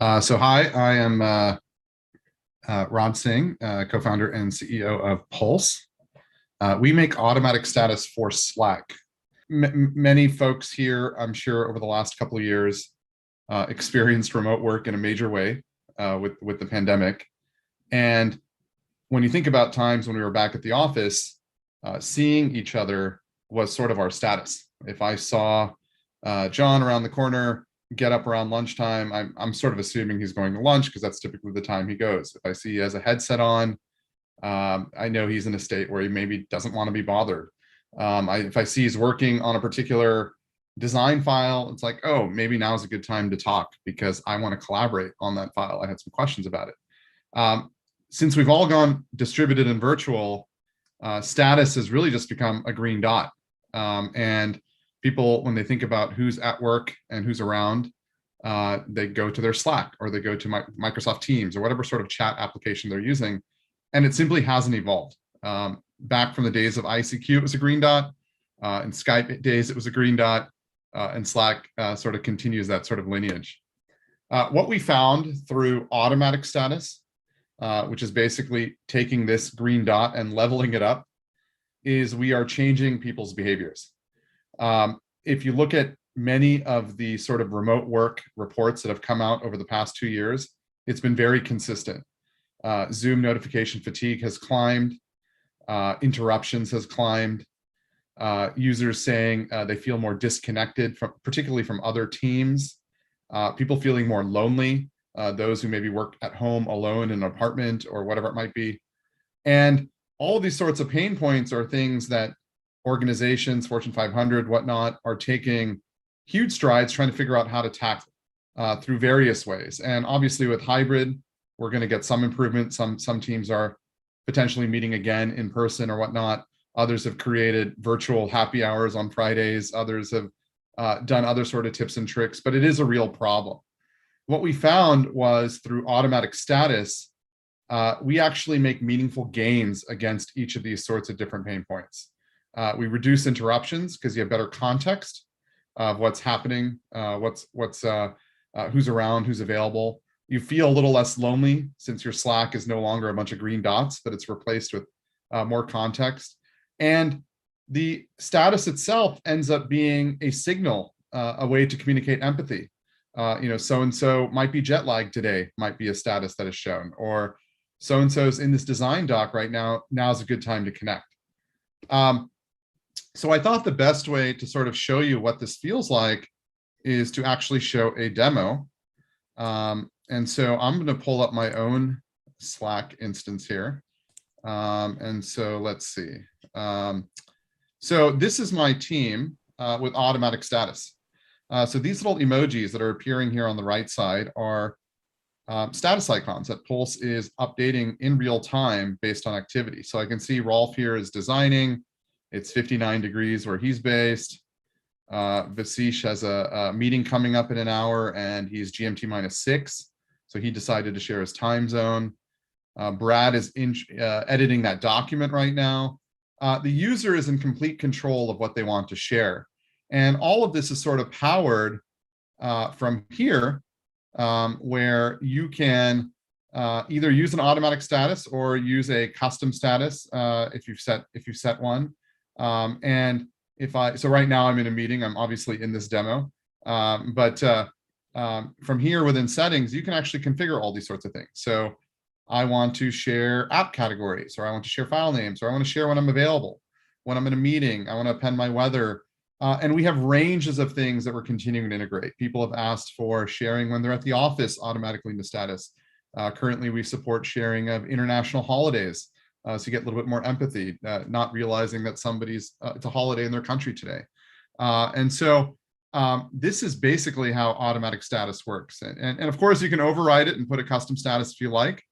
Hi, I am Raj Singh, co-founder and CEO of Pulse. We make automatic status for Slack. Many folks here, I'm sure, over the last couple of years, experienced remote work in a major way with the pandemic. And when you think about times when we were back at the office, seeing each other was sort of our status. If I saw John around the corner, get up around lunchtime, I'm sort of assuming he's going to lunch because that's typically the time he goes. If I see he has a headset on, I know he's in a state where he maybe doesn't want to be bothered. If I see he's working on a particular design file, it's like, oh, maybe now is a good time to talk because I want to collaborate on that file. I had some questions about it. Since we've all gone distributed and virtual, status has really just become a green dot. And people, when they think about who's at work and who's around, they go to their Slack or they go to Microsoft Teams or whatever sort of chat application they're using. And it simply hasn't evolved. Back from the days of ICQ, it was a green dot. In Skype days, it was a green dot. And Slack sort of continues that sort of lineage. What we found through automatic status, which is basically taking this green dot and leveling it up, is we are changing people's behaviors. If you look at many of the sort of remote work reports that have come out over the past 2 years, it's been very consistent. Zoom notification fatigue has climbed, interruptions has climbed, users saying they feel more disconnected, particularly from other teams, people feeling more lonely, those who maybe work at home alone in an apartment or whatever it might be. And all of these sorts of pain points are things that organizations, Fortune 500, whatnot, are taking huge strides trying to figure out how to tackle through various ways. And obviously with hybrid, we're going to get some improvement. Some teams are potentially meeting again in person or whatnot. Others have created virtual happy hours on Fridays. Others have done other sort of tips and tricks, but it is a real problem. What we found was through automatic status, we actually make meaningful gains against each of these sorts of different pain points. We reduce interruptions because you have better context of what's happening, who's around, who's available. You feel a little less lonely since your Slack is no longer a bunch of green dots, but it's replaced with more context. And the status itself ends up being a signal, a way to communicate empathy. So-and-so might be jet lagged today, might be a status that is shown, or so-and-so's in this design doc right now, now's a good time to connect. So I thought the best way to sort of show you what this feels like is to actually show a demo. And so I'm going to pull up my own Slack instance here. And so let's see. So this is my team with automatic status. So these little emojis that are appearing here on the right side are status icons that Pulse is updating in real time based on activity. So I can see Rolf here is designing. It's 59 degrees where he's based. Vasish has a meeting coming up in an hour and he's GMT -6. So he decided to share his time zone. Brad is editing that document right now. The user is in complete control of what they want to share. And all of this is sort of powered from here, where you can either use an automatic status or use a custom status if you've set one. So right now I'm in a meeting, I'm obviously in this demo, but from here within settings, you can actually configure all these sorts of things. So I want to share app categories, or I want to share file names, or I want to share when I'm available, when I'm in a meeting, I want to append my weather. And we have ranges of things that we're continuing to integrate. People have asked for sharing when they're at the office automatically into status. Currently, we support sharing of international holidays. So you get a little bit more empathy, not realizing that it's a holiday in their country today. And so this is basically how automatic status works. And of course, you can override it and put a custom status if you like,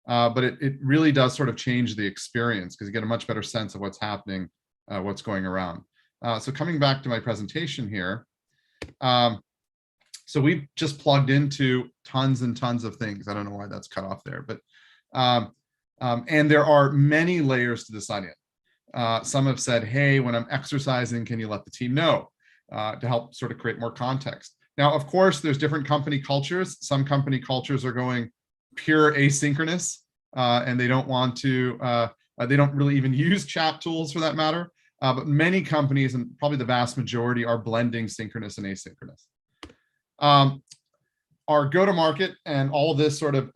but it really does sort of change the experience because you get a much better sense of what's happening, what's going around. So coming back to my presentation here, so we've just plugged into tons and tons of things. I don't know why that's cut off there, but and there are many layers to this onion. Some have said, hey, when I'm exercising, can you let the team know to help sort of create more context? Now, of course, there's different company cultures. Some company cultures are going pure asynchronous, and they don't want to, they don't really even use chat tools for that matter. But many companies, and probably the vast majority, are blending synchronous and asynchronous. Our go-to-market and all of this sort of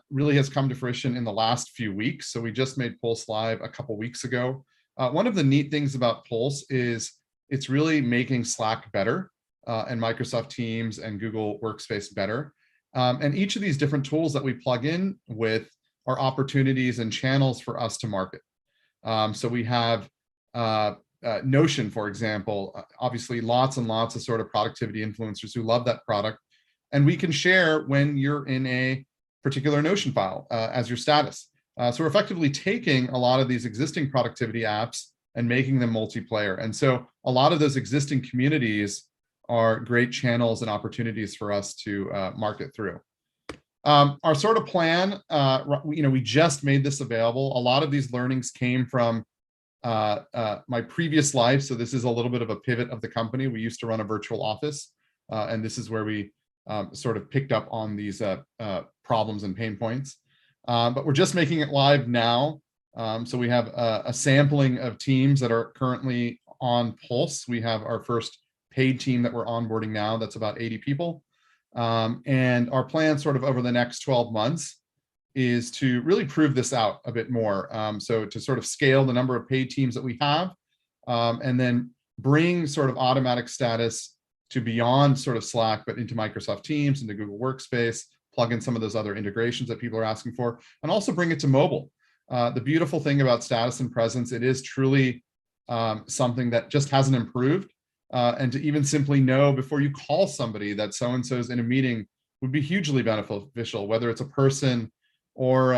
really has come to fruition in the last few weeks. So we just made Pulse live a couple weeks ago. One of the neat things about Pulse is it's really making Slack better and Microsoft Teams and Google Workspace better. And each of these different tools that we plug in with are opportunities and channels for us to market. So we have Notion, for example, obviously lots and lots of sort of productivity influencers who love that product. And we can share when you're in a particular Notion file as your status. So we're effectively taking a lot of these existing productivity apps and making them multiplayer. And so a lot of those existing communities are great channels and opportunities for us to market through. Our sort of plan, we just made this available. A lot of these learnings came from my previous life. So this is a little bit of a pivot of the company. We used to run a virtual office, and this is where we sort of picked up on these problems and pain points. But we're just making it live now. So we have a sampling of teams that are currently on Pulse. We have our first paid team that we're onboarding now. That's about 80 people. And our plan sort of over the next 12 months is to really prove this out a bit more. So to sort of scale the number of paid teams that we have, and then bring sort of automatic status to beyond sort of Slack, but into Microsoft Teams, into Google Workspace, plug in some of those other integrations that people are asking for, and also bring it to mobile. The beautiful thing about status and presence, it is truly something that just hasn't improved. And to even simply know before you call somebody that so-and-so's in a meeting would be hugely beneficial, whether it's a person or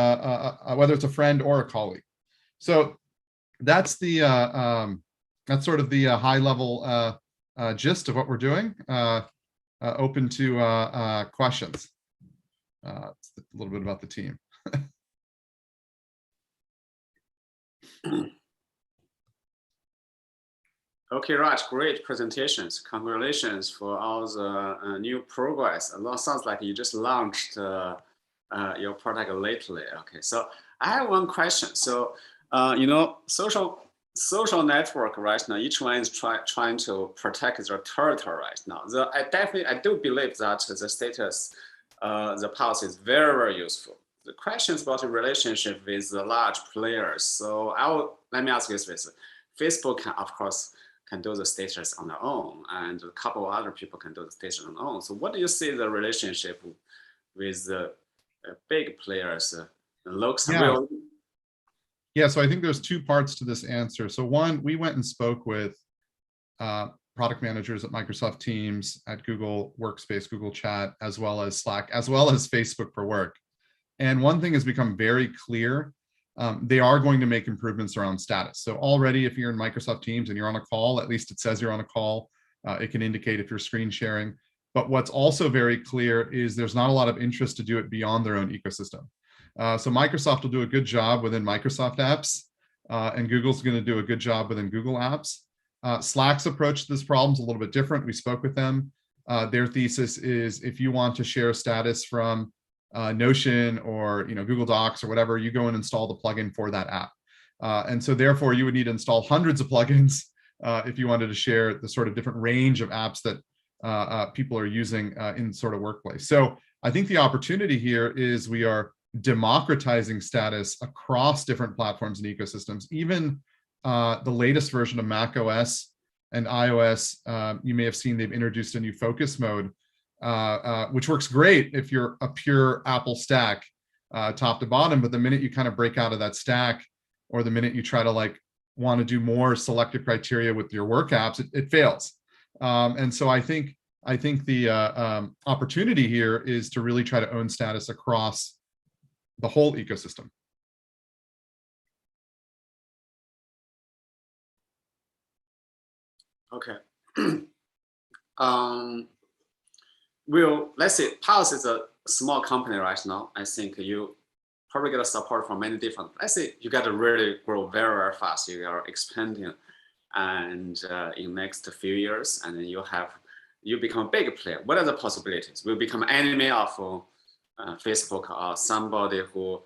whether it's a friend or a colleague. So that's the that's sort of the high level gist of what we're doing. Open to questions. It's a little bit about the team. Okay, Raj, great presentations. Congratulations for all the new progress. It sounds like you just launched your product lately. Okay, so I have one question. So, social network right now, each one is trying to protect their territory right now. I do believe that the status, the policy is very, very useful. The questions about the relationship with the large players. So let me ask you this. Facebook can, of course, can do the status on their own, and a couple of other people can do the status on their own. So what do you see the relationship with the big players looks real? Yeah, so I think there's two parts to this answer. So one, we went and spoke with product managers at Microsoft Teams, at Google Workspace, Google Chat, as well as Slack, as well as Facebook for Work. And one thing has become very clear. They are going to make improvements around status. So already, if you're in Microsoft Teams and you're on a call, at least it says you're on a call. It can indicate if you're screen sharing. But what's also very clear is there's not a lot of interest to do it beyond their own ecosystem. So Microsoft will do a good job within Microsoft apps, and Google's going to do a good job within Google apps. Slack's approach to this problem is a little bit different. We spoke with them. Their thesis is if you want to share status from Notion or Google Docs or whatever, you go and install the plugin for that app. And so therefore you would need to install hundreds of plugins if you wanted to share the sort of different range of apps that people are using in sort of workplace. So I think the opportunity here is we are democratizing status across different platforms and ecosystems. Even the latest version of Mac OS and iOS, you may have seen they've introduced a new focus mode, which works great if you're a pure Apple stack, top to bottom. But the minute you kind of break out of that stack, or the minute you try to want to do more selective criteria with your work apps, it fails. And so I think the opportunity here is to really try to own status across the whole ecosystem. Okay. Well, let's say Pulse is a small company right now. I think you probably get a support from many different. Let's say you got to really grow very, very fast. You are expanding, and in next few years, and then you have you become a big player. What are the possibilities? Will become enemy of Facebook or somebody who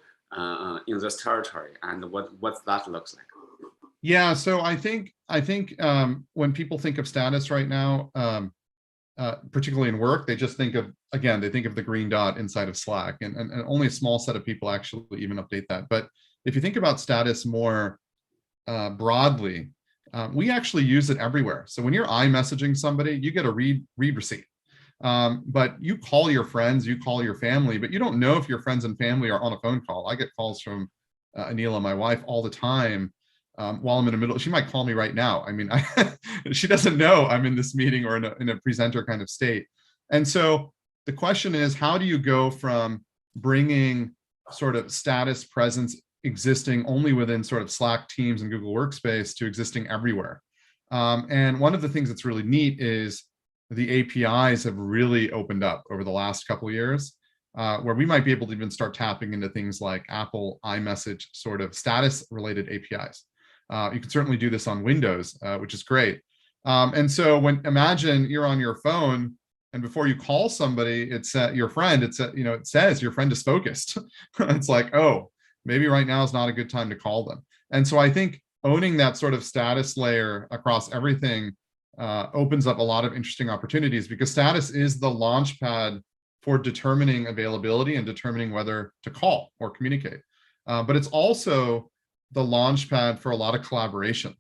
in this territory, and what that looks like? Yeah, so I think when people think of status right now, particularly in work, they just think of, again, they think of the green dot inside of Slack, and only a small set of people actually even update that. But if you think about status more broadly, we actually use it everywhere. So when you're iMessaging somebody, you get a read receipt. But you call your friends, you call your family, but you don't know if your friends and family are on a phone call. I get calls from Anila, my wife, all the time. While I'm in the middle, she might call me right now. I mean, she doesn't know I'm in this meeting or in a presenter kind of state. And so the question is, how do you go from bringing sort of status presence existing only within sort of Slack, Teams, and Google Workspace to existing everywhere? And one of the things that's really neat is the APIs have really opened up over the last couple of years, where we might be able to even start tapping into things like Apple iMessage sort of status related APIs. You can certainly do this on Windows, which is great. And so imagine you're on your phone, and before you call somebody, it's your friend, it says your friend is focused. It's like, oh, maybe right now is not a good time to call them. And so I think owning that sort of status layer across everything opens up a lot of interesting opportunities, because status is the launch pad for determining availability and determining whether to call or communicate. But it's also the launch pad for a lot of collaboration.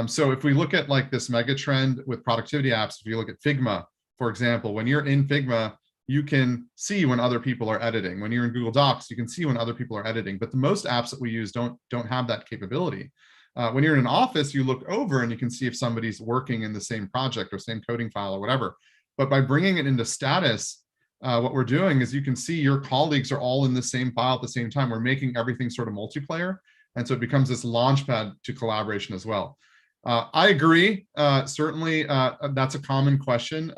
So if we look at like this mega trend with productivity apps, if you look at Figma, for example, when you're in Figma, you can see when other people are editing. When you're in Google Docs, you can see when other people are editing. But the most apps that we use don't have that capability. When you're in an office, you look over and you can see if somebody's working in the same project or same coding file or whatever. But by bringing it into status, what we're doing is you can see your colleagues are all in the same file at the same time. We're making everything sort of multiplayer. And so it becomes this launch pad to collaboration as well. I agree. Certainly, that's a common question.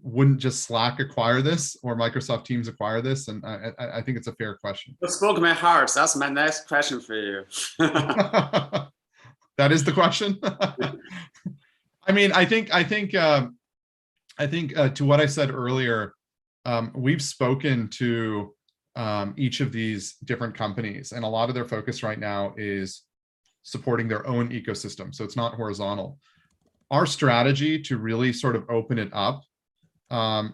Wouldn't just Slack acquire this or Microsoft Teams acquire this? And I think it's a fair question. You spoke my heart. That's my next question for you. That is the question. I mean, I think to what I said earlier, we've spoken to each of these different companies, and a lot of their focus right now is supporting their own ecosystem. So it's not horizontal. Our strategy to really sort of open it up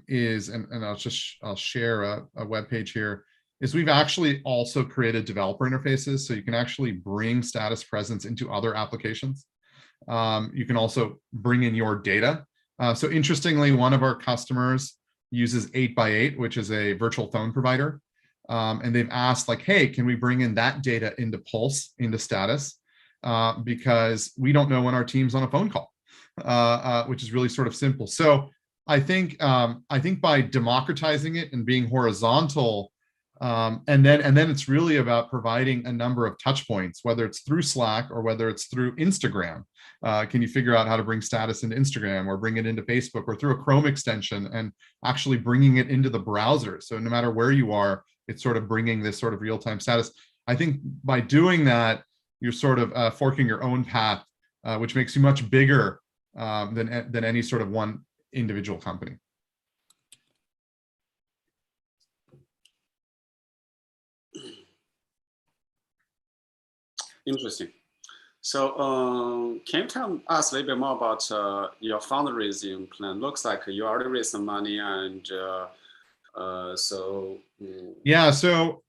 is, and I'll share a web page here, is we've actually also created developer interfaces, so you can actually bring status presence into other applications. You can also bring in your data. So interestingly, one of our customers uses 8x8, which is a virtual phone provider. And they've asked like, hey, can we bring in that data into Pulse, into status? Because we don't know when our team's on a phone call, which is really sort of simple. So I think by democratizing it and being horizontal, and then it's really about providing a number of touch points, whether it's through Slack or whether it's through Instagram. Can you figure out how to bring status into Instagram or bring it into Facebook or through a Chrome extension and actually bringing it into the browser? So no matter where you are, it's sort of bringing this sort of real-time status. I think by doing that, you're sort of forking your own path, which makes you much bigger than any sort of one individual company. Interesting. So can you tell us a little bit more about your fundraising plan? Looks like you already raised some money, and yeah. So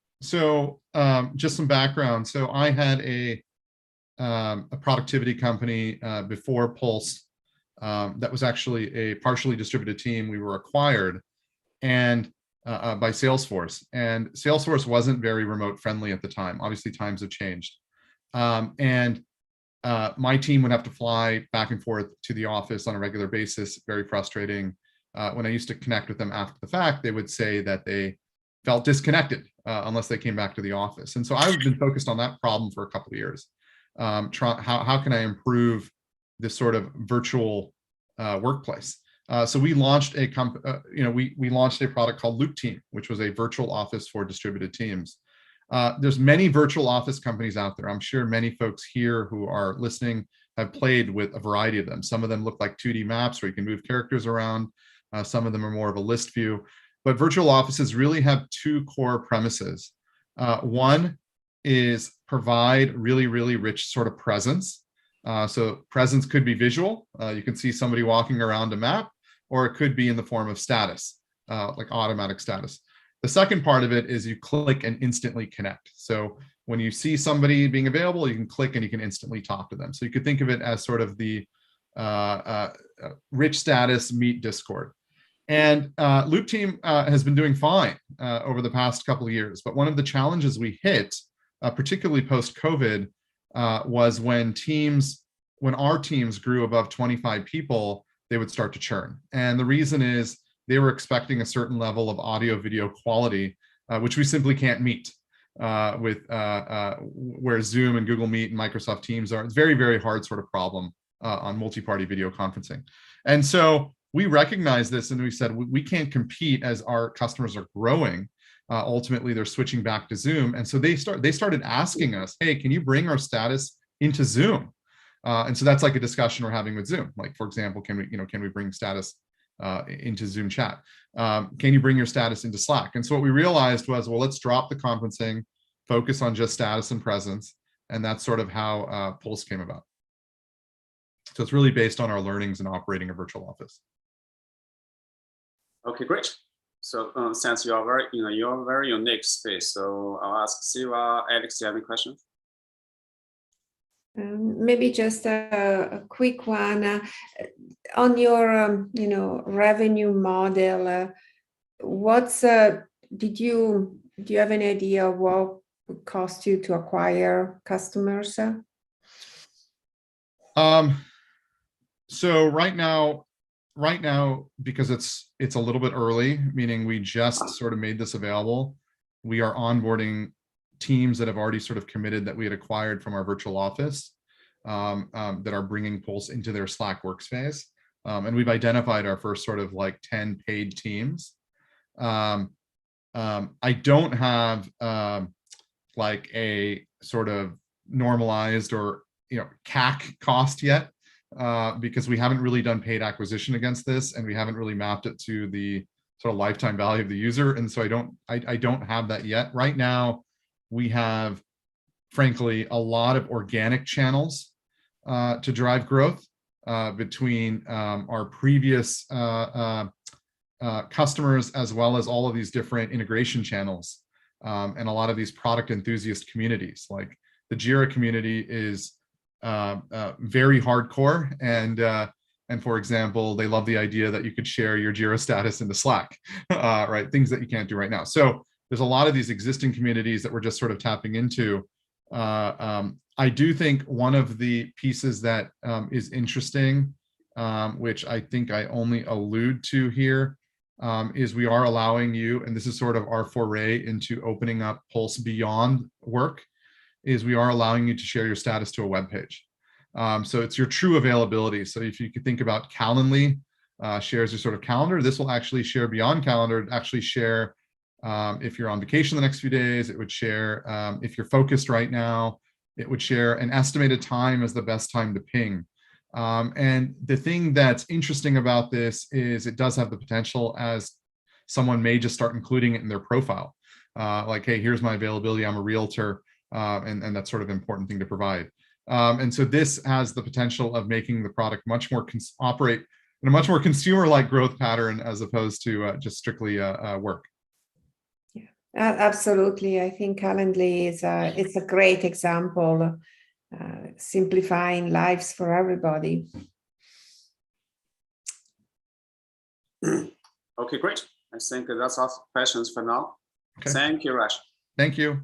just some background. So I had a productivity company before Pulse that was actually a partially distributed team. We were acquired and by Salesforce, and Salesforce wasn't very remote friendly at the time. Obviously, times have changed. My team would have to fly back and forth to the office on a regular basis, very frustrating. When I used to connect with them after the fact, they would say that they felt disconnected unless they came back to the office. And so I've been focused on that problem for a couple of years. How can I improve this sort of virtual workplace? So we launched we launched a product called Loop Team, which was a virtual office for distributed teams. There's many virtual office companies out there. I'm sure many folks here who are listening have played with a variety of them. Some of them look like 2D maps where you can move characters around. Some of them are more of a list view. But virtual offices really have two core premises. One is provide really, really rich sort of presence. So presence could be visual. You can see somebody walking around a map, or it could be in the form of status, like automatic status. The second part of it is you click and instantly connect. So when you see somebody being available, you can click and you can instantly talk to them. So you could think of it as sort of the rich status meet Discord. And Loop Team has been doing fine over the past couple of years. But one of the challenges we hit, particularly post-COVID, was when our teams grew above 25 people, they would start to churn. And the reason is they were expecting a certain level of audio video quality, which we simply can't meet with where Zoom and Google Meet and Microsoft Teams are. It's a very, very hard sort of problem on multi-party video conferencing. And so we recognized this and we said, we can't compete as our customers are growing. Ultimately, they're switching back to Zoom. And so they started asking us, hey, can you bring our status into Zoom? And so that's like a discussion we're having with Zoom. Like, for example, can we bring status into Zoom chat? Can you bring your status into Slack? And so what we realized was, well, let's drop the conferencing, focus on just status and presence. And that's sort of how Pulse came about. So it's really based on our learnings in operating a virtual office. Okay, great. So since you are you're very unique space, so I'll ask Siva, Alex, do you have any questions? Maybe just a quick one on your revenue model. Do you have any idea what would cost you to acquire customers? So right now, because it's a little bit early, meaning we just sort of made this available, we are onboarding teams that have already sort of committed that we had acquired from our virtual office that are bringing Pulse into their Slack workspace. And we've identified our first sort of like 10 paid teams. I don't have like a sort of normalized or CAC cost yet. Because we haven't really done paid acquisition against this, and we haven't really mapped it to the sort of lifetime value of the user. And so I don't have that yet. Right now, we have, frankly, a lot of organic channels to drive growth between our previous customers, as well as all of these different integration channels and a lot of these product enthusiast communities. Like the Jira community is very hardcore, and for example, they love the idea that you could share your Jira status into Slack, right? Things that you can't do right now. So there's a lot of these existing communities that we're just sort of tapping into. I do think one of the pieces that is interesting, which I think I only allude to here, is we are allowing you, and this is sort of our foray into opening up Pulse beyond work, is we are allowing you to share your status to a web page. So it's your true availability. So if you could think about Calendly shares your sort of calendar, this will actually share beyond calendar, actually share if you're on vacation the next few days, it would share if you're focused right now, it would share an estimated time as the best time to ping. And the thing that's interesting about this is it does have the potential as someone may just start including it in their profile. Like, hey, here's my availability, I'm a realtor. And that's sort of an important thing to provide. And so this has the potential of making the product much more operate in a much more consumer-like growth pattern as opposed to just strictly work. Yeah, absolutely. I think Calendly is it's a great example, simplifying lives for everybody. Okay, great. I think that's all questions for now. Okay. Thank you, Raj. Thank you.